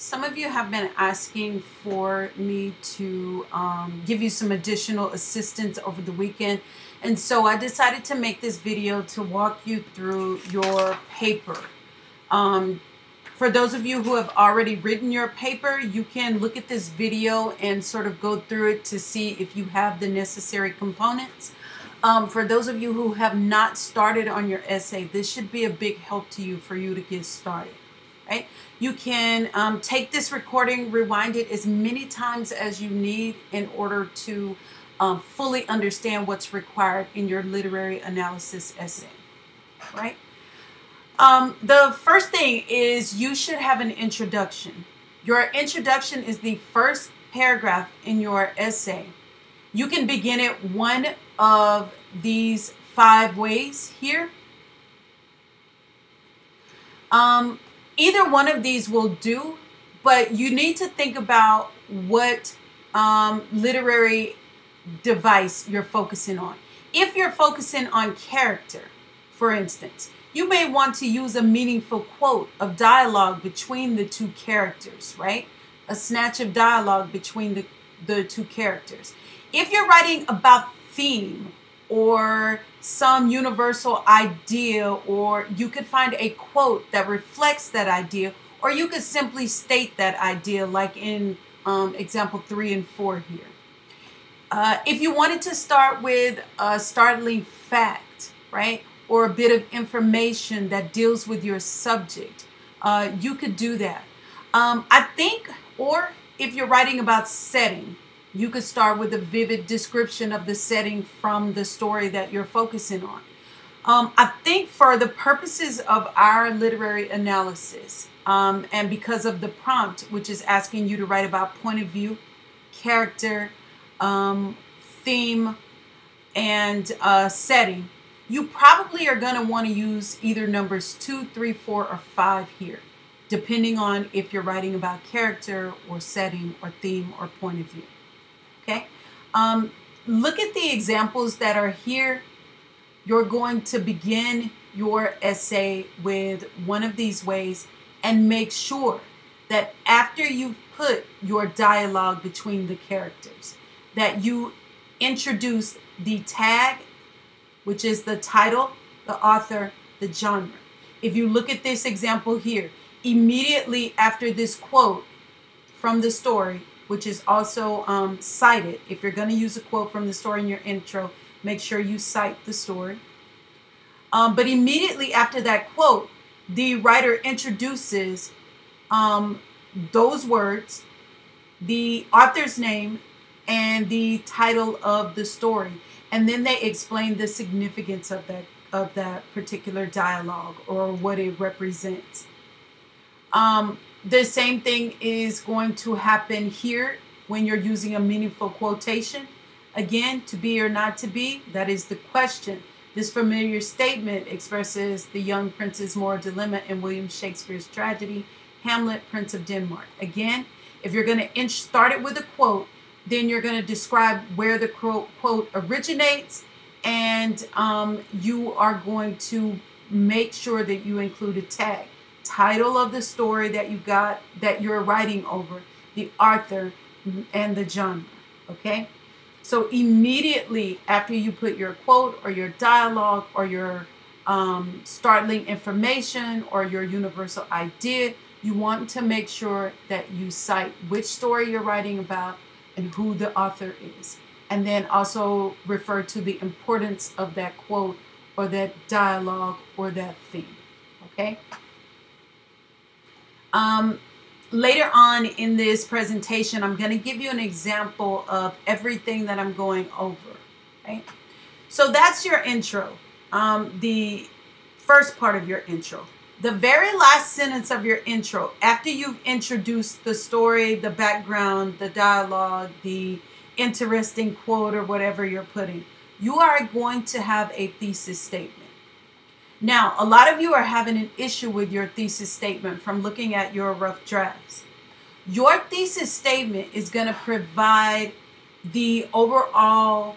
Some of you have been asking for me to give you some additional assistance over the weekend. And so I decided to make this video to walk you through your paper. For those of you who have already written your paper, you can look at this video and sort of go through it to see if you have the necessary components. For those of you who have not started on your essay, this should be a big help to you for you to get started. Right? You can take this recording, rewind it as many times as you need in order to fully understand what's required in your literary analysis essay. Right? The first thing is you should have an introduction. Your introduction is the first paragraph in your essay. You can begin it one of these 5 ways here. Either one of these will do, but you need to think about what literary device you're focusing on. If you're focusing on character, for instance, you may want to use a meaningful quote of dialogue between the 2 characters, right? A snatch of dialogue between the 2 characters. If you're writing about theme or some universal idea, or you could find a quote that reflects that idea, or you could simply state that idea like in example 3 and 4 here. If you wanted to start with a startling fact, right, or a bit of information that deals with your subject, you could do that. I think, or if you're writing about setting, you could start with a vivid description of the setting from the story that you're focusing on. I think for the purposes of our literary analysis, and because of the prompt, which is asking you to write about point of view, character, theme, and setting, you probably are going to want to use either numbers 2, 3, 4, or 5 here, depending on if you're writing about character or setting or theme or point of view. Okay, look at the examples that are here. You're going to begin your essay with one of these ways and make sure that after you put your dialogue between the characters, that you introduce the tag, which is the title, the author, the genre. If you look at this example here, immediately after this quote from the story, which is also cited. If you're going to use a quote from the story in your intro, make sure you cite the story. But immediately after that quote, the writer introduces those words, the author's name, and the title of the story. And then they explain the significance of that particular dialogue or what it represents. The same thing is going to happen here when you're using a meaningful quotation. Again, to be or not to be, that is the question. This familiar statement expresses the young prince's moral dilemma in William Shakespeare's tragedy, Hamlet, Prince of Denmark. Again, if you're going to start it with a quote, then you're going to describe where the quote originates, and you are going to make sure that you include a tag. Title of the story that you're writing over, the author, and the genre. Okay, so immediately after you put your quote or your dialogue or your startling information or your universal idea, you want to make sure that you cite which story you're writing about and who the author is, and then also refer to the importance of that quote or that dialogue or that theme. Okay. Later on in this presentation, I'm going to give you an example of everything that I'm going over. Okay? So that's your intro, the first part of your intro. The very last sentence of your intro, after you've introduced the story, the background, the dialogue, the interesting quote or whatever you're putting, you are going to have a thesis statement. Now, a lot of you are having an issue with your thesis statement from looking at your rough drafts. Your thesis statement is going to provide the overall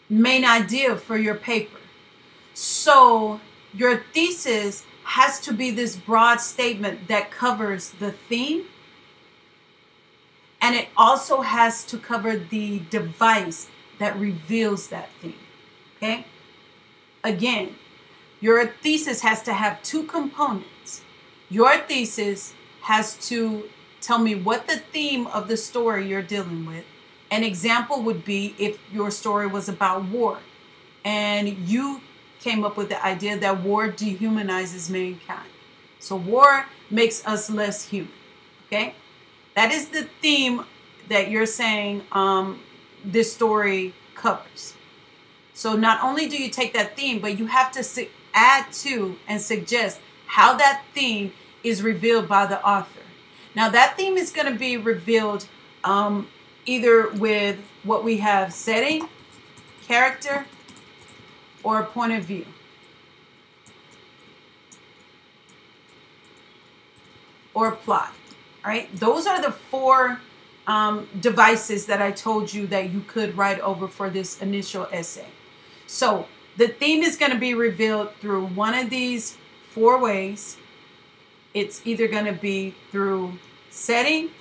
main idea for your paper. So your thesis has to be this broad statement that covers the theme, and it also has to cover the device that reveals that theme. Okay? Again, your thesis has to have two components. Your thesis has to tell me what the theme of the story you're dealing with. An example would be if your story was about war and you came up with the idea that war dehumanizes mankind. So war makes us less human. Okay? That is the theme that you're saying this story covers. So not only do you take that theme, but you have to add to and suggest how that theme is revealed by the author. Now that theme is going to be revealed either with what we have: setting, character, or point of view. Or plot. All right, those are the four devices that I told you that you could write over for this initial essay. So the theme is going to be revealed through one of these four ways. It's either going to be through setting,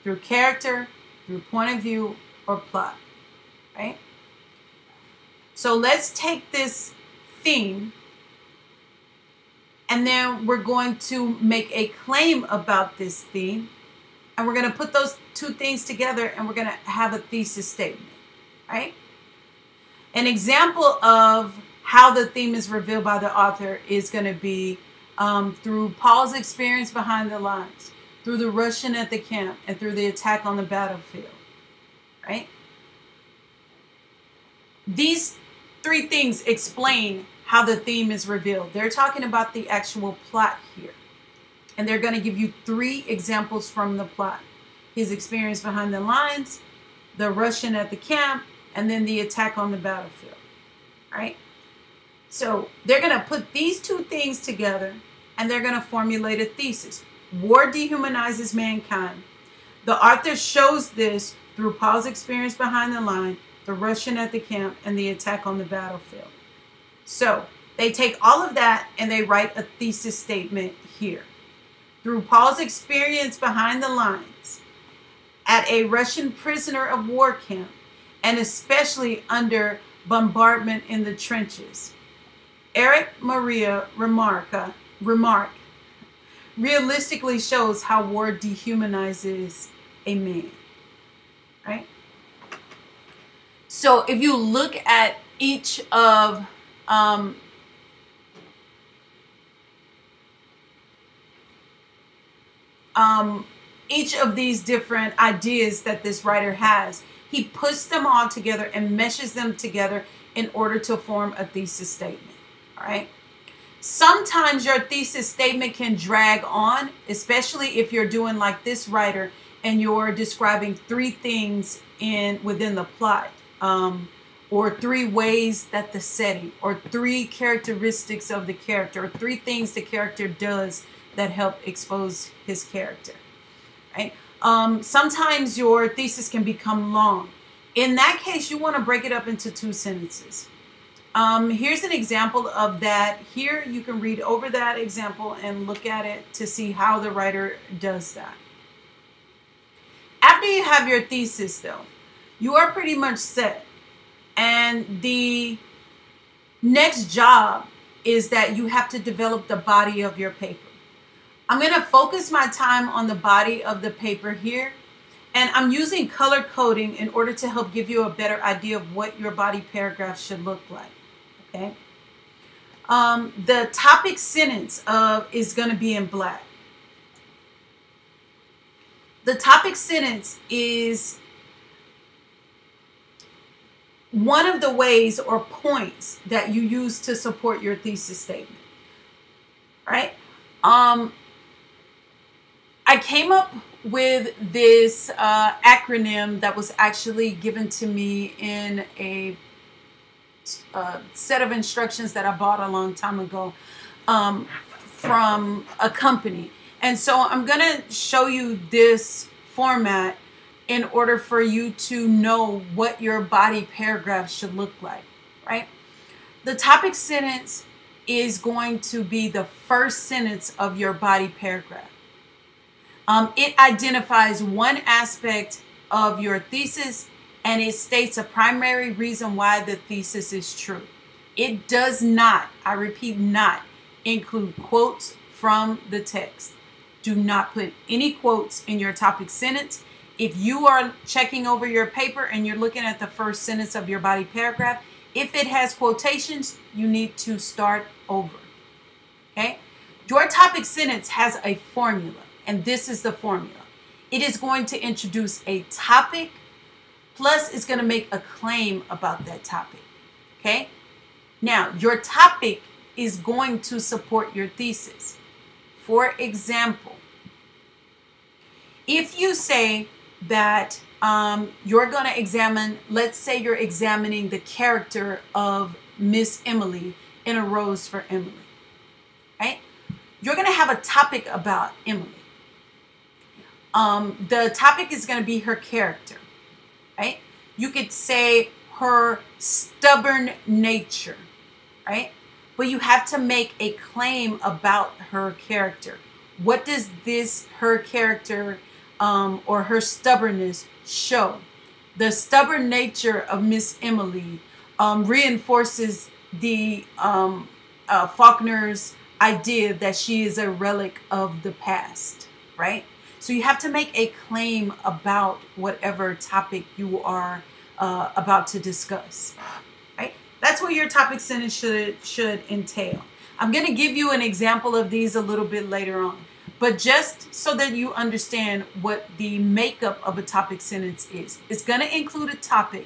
through character, through point of view, or plot. Right? So let's take this theme, and then we're going to make a claim about this theme, and we're going to put those two things together, and we're going to have a thesis statement, right? An example of how the theme is revealed by the author is going to be through Paul's experience behind the lines, through the Russian at the camp, and through the attack on the battlefield, right? These three things explain how the theme is revealed. They're talking about the actual plot here. And they're going to give you three examples from the plot: his experience behind the lines, the Russian at the camp, and then the attack on the battlefield. Right? So they're going to put these two things together, and they're going to formulate a thesis. War dehumanizes mankind. The author shows this through Paul's experience behind the line, the Russian at the camp, and the attack on the battlefield. So they take all of that and they write a thesis statement here. Through Paul's experience behind the lines, at a Russian prisoner of war camp, and especially under bombardment in the trenches, Eric Maria Remarque realistically shows how war dehumanizes a man. Right? So if you look at each of these different ideas that this writer has, he puts them all together and meshes them together in order to form a thesis statement. All right. Sometimes your thesis statement can drag on, especially if you're doing like this writer and you're describing three things within the plot, or three ways that the setting, or three characteristics of the character, or three things the character does that help expose his character. Right? Sometimes your thesis can become long. In that case, you want to break it up into two sentences. Here's an example of that. Here you can read over that example and look at it to see how the writer does that. After you have your thesis, though, you are pretty much set. And the next job is that you have to develop the body of your paper. I'm going to focus my time on the body of the paper here. And I'm using color coding in order to help give you a better idea of what your body paragraph should look like. Okay. The topic sentence is going to be in black. The topic sentence is one of the ways or points that you use to support your thesis statement. Right? I came up with this acronym that was actually given to me in a set of instructions that I bought a long time ago from a company. And so I'm going to show you this format in order for you to know what your body paragraph should look like, right? The topic sentence is going to be the first sentence of your body paragraph. It identifies one aspect of your thesis, and it states a primary reason why the thesis is true. It does not, I repeat, not include quotes from the text. Do not put any quotes in your topic sentence. If you are checking over your paper and you're looking at the first sentence of your body paragraph, if it has quotations, you need to start over. Okay? Your topic sentence has a formula, and this is the formula. It is going to introduce a topic, plus it's going to make a claim about that topic. Okay? Now, your topic is going to support your thesis. For example, if you say that you're going to examine, let's say you're examining the character of Miss Emily in A Rose for Emily, right? You're going to have a topic about Emily. The topic is going to be her character, right? You could say her stubborn nature, right? But you have to make a claim about her character. What does her character or her stubbornness show? The stubborn nature of Miss Emily reinforces the Faulkner's idea that she is a relic of the past, right? So you have to make a claim about whatever topic you are about to discuss, right? That's what your topic sentence should entail. I'm going to give you an example of these a little bit later on, but just so that you understand what the makeup of a topic sentence is. It's going to include a topic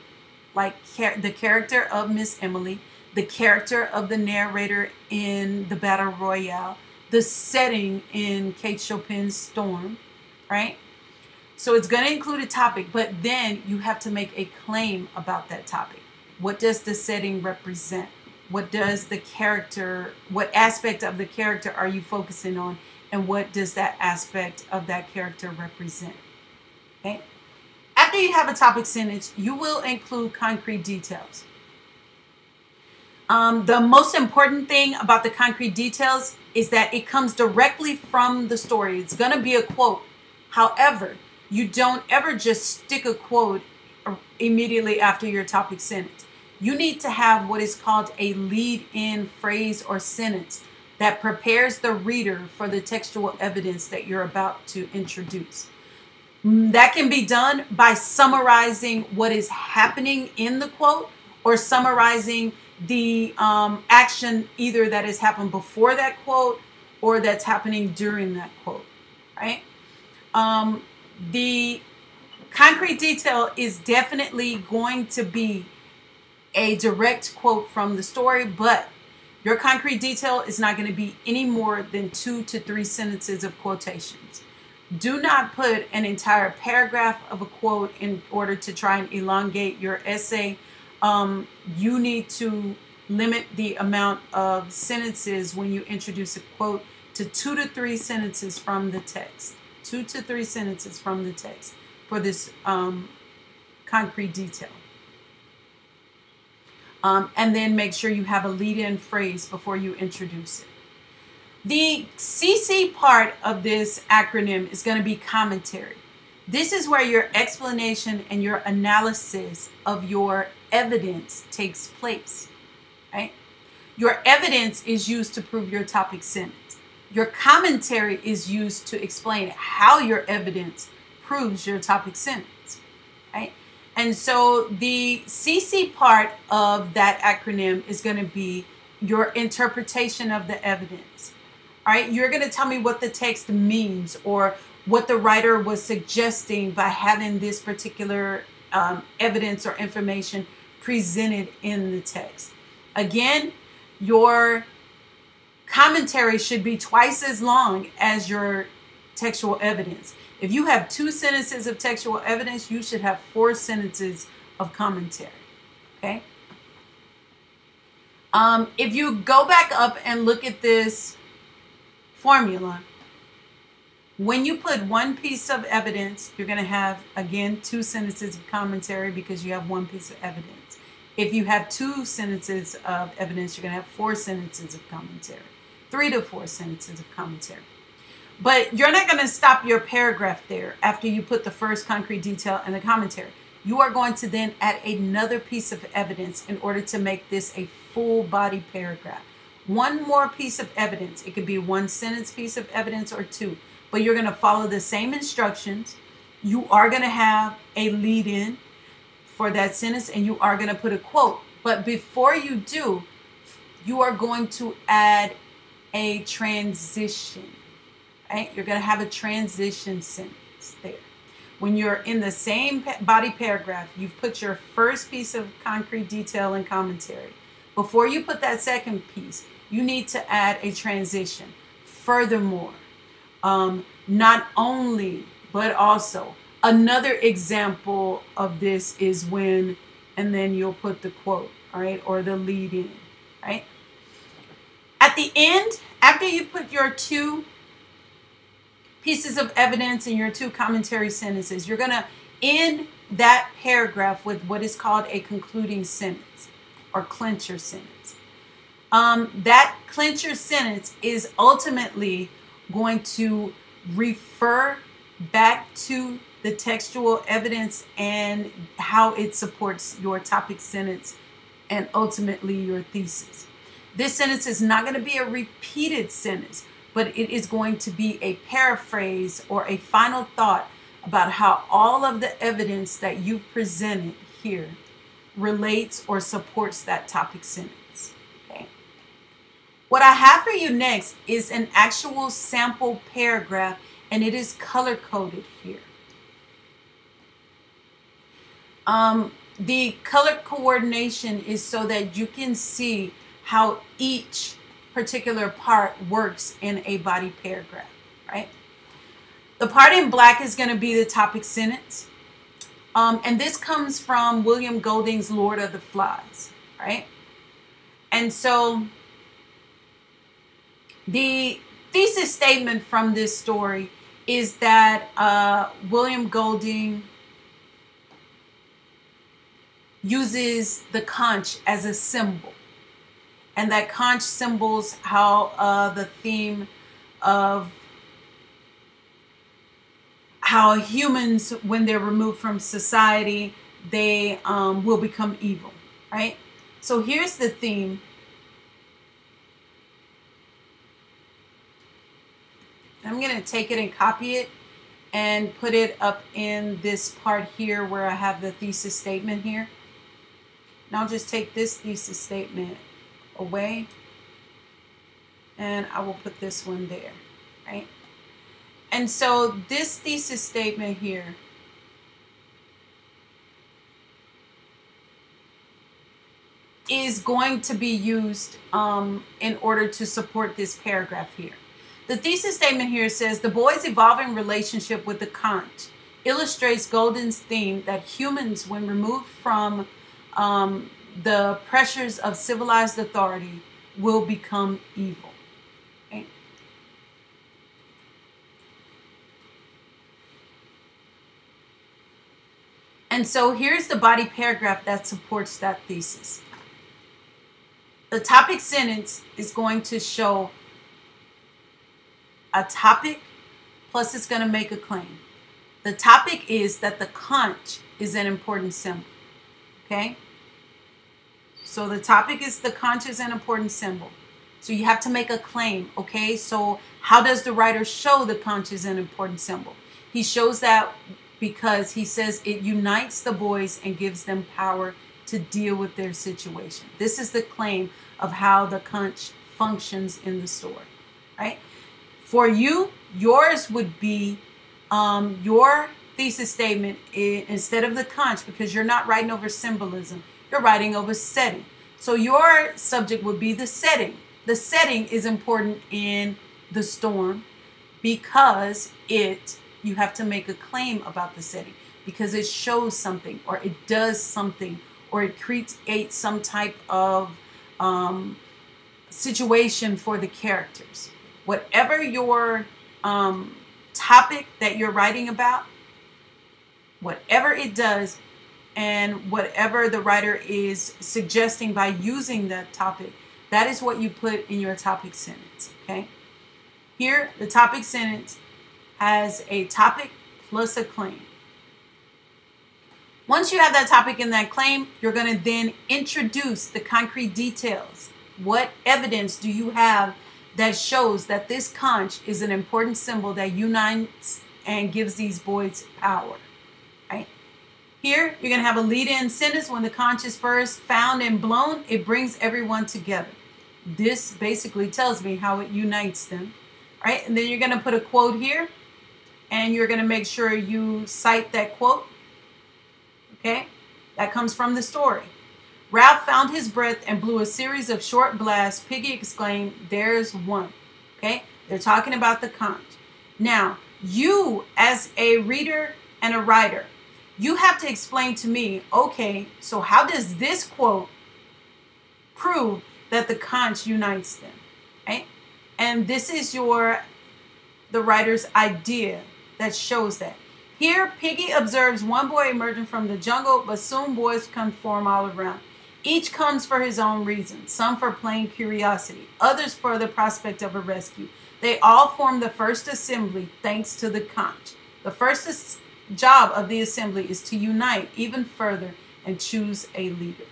like the character of Miss Emily, the character of the narrator in the Battle Royale, the setting in Kate Chopin's Storm, right? So it's going to include a topic, but then you have to make a claim about that topic. What does the setting represent? What does the character, what aspect of the character are you focusing on? And what does that aspect of that character represent? Okay. After you have a topic sentence, you will include concrete details. The most important thing about the concrete details is that it comes directly from the story. It's going to be a quote. However, you don't ever just stick a quote immediately after your topic sentence. You need to have what is called a lead-in phrase or sentence that prepares the reader for the textual evidence that you're about to introduce. That can be done by summarizing what is happening in the quote or summarizing the action either that has happened before that quote or that's happening during that quote, right? The concrete detail is definitely going to be a direct quote from the story, but your concrete detail is not going to be any more than 2 to 3 sentences of quotations. Do not put an entire paragraph of a quote in order to try and elongate your essay. You need to limit the amount of sentences when you introduce a quote to 2 to 3 sentences from the text. 2 to 3 sentences from the text for this concrete detail. And then make sure you have a lead-in phrase before you introduce it. The CC part of this acronym is going to be commentary. This is where your explanation and your analysis of your evidence takes place, right? Your evidence is used to prove your topic sentence. Your commentary is used to explain how your evidence proves your topic sentence, right? And so the CC part of that acronym is going to be your interpretation of the evidence. All right, you're going to tell me what the text means or what the writer was suggesting by having this particular evidence or information presented in the text. Again, your commentary should be twice as long as your textual evidence. If you have 2 sentences of textual evidence, you should have 4 sentences of commentary, okay? If you go back up and look at this formula, when you put one piece of evidence, you're going to have, again, 2 sentences of commentary because you have 1 piece of evidence. If you have 2 sentences of evidence, you're going to have 4 sentences of commentary, 3 to 4 sentences of commentary. But you're not going to stop your paragraph there after you put the first concrete detail and the commentary. You are going to then add another piece of evidence in order to make this a full body paragraph. One more piece of evidence. It could be 1 sentence piece of evidence or 2, but you're going to follow the same instructions. You are going to have a lead in for that sentence, and you are going to put a quote. But before you do, you are going to add a transition. Right? You're going to have a transition sentence there. When you're in the same body paragraph, you've put your first piece of concrete detail and commentary. Before you put that second piece, you need to add a transition. Furthermore, not only, but also, another example of this is when, and then you'll put the quote, all right, or the lead in, right? At the end, after you put your 2 pieces of evidence and your 2 commentary sentences, you're going to end that paragraph with what is called a concluding sentence or clincher sentence. That clincher sentence is ultimately going to refer back to the textual evidence and how it supports your topic sentence and ultimately your thesis. This sentence is not going to be a repeated sentence, but it is going to be a paraphrase or a final thought about how all of the evidence that you've presented here relates or supports that topic sentence. Okay. What I have for you next is an actual sample paragraph, and it is color coded here. The color coordination is so that you can see how each particular part works in a body paragraph, right? The part in black is going to be the topic sentence. And this comes from William Golding's Lord of the Flies, right? And so the thesis statement from this story is that William Golding uses the conch as a symbol. And that conch symbols how the theme of how humans, when they're removed from society, they will become evil, right? So here's the theme. I'm going to take it and copy it and put it up in this part here where I have the thesis statement here. Now I'll just take this thesis statement away and I will put this one there, right? And so this thesis statement here is going to be used in order to support this paragraph here. The thesis statement here says the boy's evolving relationship with the conch illustrates Golding's theme that humans, when removed from the pressures of civilized authority, will become evil. Okay? And so here's the body paragraph that supports that thesis. The topic sentence is going to show a topic, plus it's going to make a claim. The topic is that the conch is an important symbol. Okay? So the topic is the conch is an important symbol. So you have to make a claim. Okay? So how does the writer show the conch is an important symbol? He shows that because he says it unites the boys and gives them power to deal with their situation. This is the claim of how the conch functions in the story, right? For you, yours would be your thesis statement instead of the conch, because you're not writing over symbolism, you're writing over setting. So your subject would be the setting. The setting is important in the storm because you have to make a claim about the setting because it shows something or it does something or it creates some type of situation for the characters. Whatever your topic that you're writing about, whatever it does, and whatever the writer is suggesting by using that topic, that is what you put in your topic sentence, okay? Here, the topic sentence has a topic plus a claim. Once you have that topic and that claim, you're going to then introduce the concrete details. What evidence do you have that shows that this conch is an important symbol that unites and gives these boys power? Right? Here, you're going to have a lead-in sentence. When the conch is first found and blown, it brings everyone together. This basically tells me how it unites them. Right? And then you're going to put a quote here, and you're going to make sure you cite that quote. Okay, that comes from the story. Ralph found his breath and blew a series of short blasts. Piggy exclaimed, "There's one." Okay, they're talking about the conch. Now, you as a reader and a writer, you have to explain to me, okay, so how does this quote prove that the conch unites them? Right? And this is the writer's idea that shows that. Here, Piggy observes one boy emerging from the jungle, but soon boys conform all around. Each comes for his own reason, some for plain curiosity, others for the prospect of a rescue. They all form the first assembly thanks to the conch. The first job of the assembly is to unite even further and choose a leader.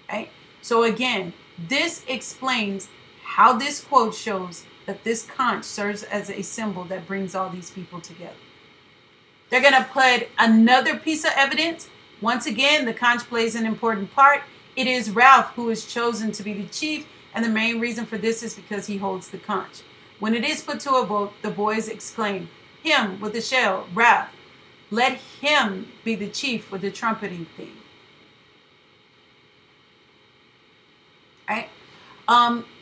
Right? So again, this explains how this quote shows that this conch serves as a symbol that brings all these people together. They're going to put another piece of evidence. Once again, the conch plays an important part. It is Ralph who is chosen to be the chief, and the main reason for this is because he holds the conch. When it is put to a vote, the boys exclaim, "Him with the shell, Ralph. Let him be the chief with the trumpeting thing." Right?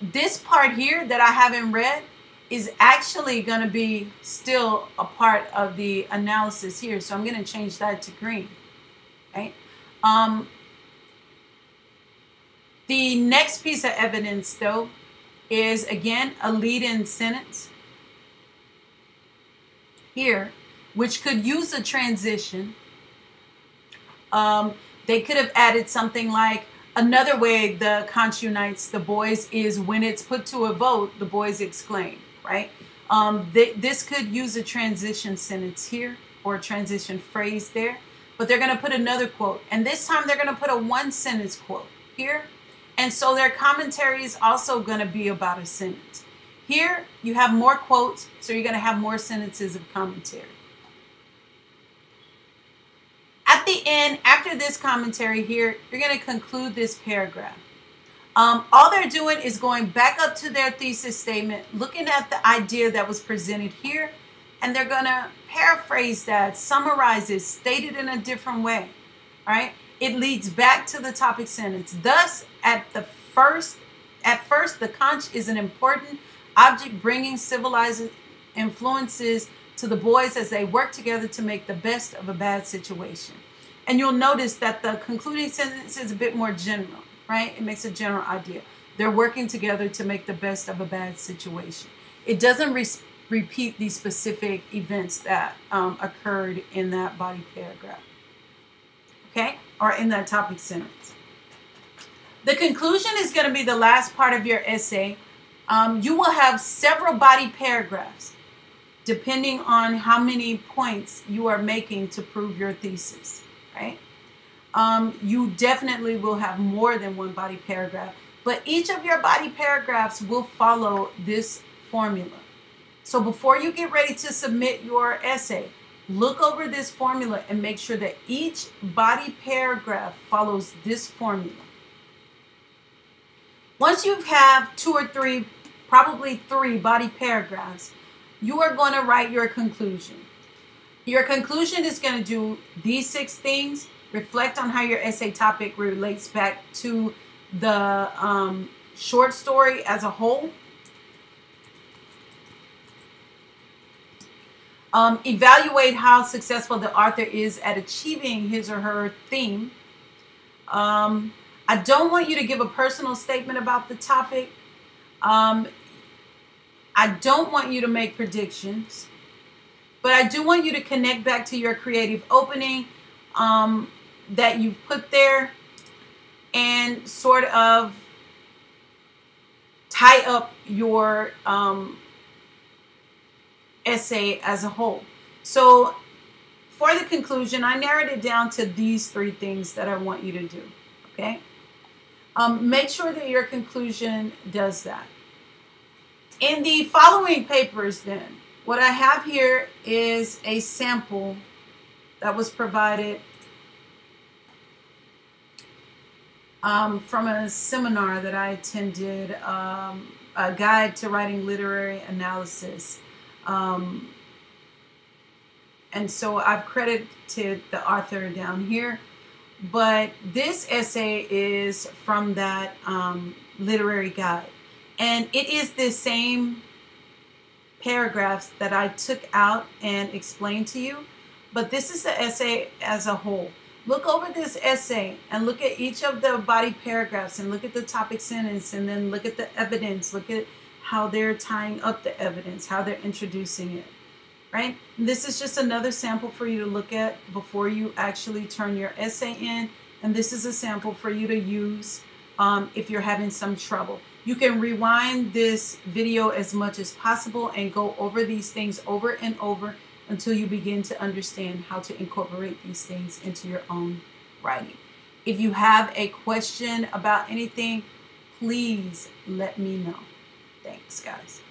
This part here that I haven't read is actually going to be still a part of the analysis here. So I'm going to change that to green. Right? The next piece of evidence, though, is, again, a lead-in sentence here, which could use a transition. They could have added something like, another way the conch unites the boys is when it's put to a vote, the boys exclaim. Right? This could use a transition sentence here or a transition phrase there, but they're going to put another quote. And this time they're going to put a one-sentence quote here. And so their commentary is also going to be about a sentence. Here you have more quotes, so you're going to have more sentences of commentary. At the end, after this commentary here, you're going to conclude this paragraph. All they're doing is going back up to their thesis statement, looking at the idea that was presented here, and they're going to paraphrase that, summarize it, state it in a different way. All right? It leads back to the topic sentence. Thus, at first, the conch is an important object bringing civilizing influences to the boys as they work together to make the best of a bad situation. And you'll notice that the concluding sentence is a bit more general. Right? It makes a general idea. They're working together to make the best of a bad situation. It doesn't repeat the specific events that occurred in that body paragraph. Okay? Or in that topic sentence. The conclusion is going to be the last part of your essay. You will have several body paragraphs depending on how many points you are making to prove your thesis. Right? You definitely will have more than one body paragraph, but each of your body paragraphs will follow this formula. So before you get ready to submit your essay, look over this formula and make sure that each body paragraph follows this formula. Once you have 2 or 3, probably 3 body paragraphs, you are going to write your conclusion. Your conclusion is going to do these 6 things. Reflect on how your essay topic relates back to the short story as a whole. Evaluate how successful the author is at achieving his or her theme. I don't want you to give a personal statement about the topic. I don't want you to make predictions. But I do want you to connect back to your creative opening. that you put there and sort of tie up your essay as a whole. So for the conclusion, I narrowed it down to these 3 things that I want you to do, okay? Make sure that your conclusion does that. In the following papers then, what I have here is a sample that was provided from a seminar that I attended, a guide to writing literary analysis. And so I've credited the author down here, but this essay is from that literary guide. And it is the same paragraphs that I took out and explained to you, but this is the essay as a whole. Look over this essay and look at each of the body paragraphs and look at the topic sentence and then look at the evidence. Look at how they're tying up the evidence, how they're introducing it, right? And this is just another sample for you to look at before you actually turn your essay in. And this is a sample for you to use if you're having some trouble. You can rewind this video as much as possible and go over these things over and over until you begin to understand how to incorporate these things into your own writing. If you have a question about anything, please let me know. Thanks, guys.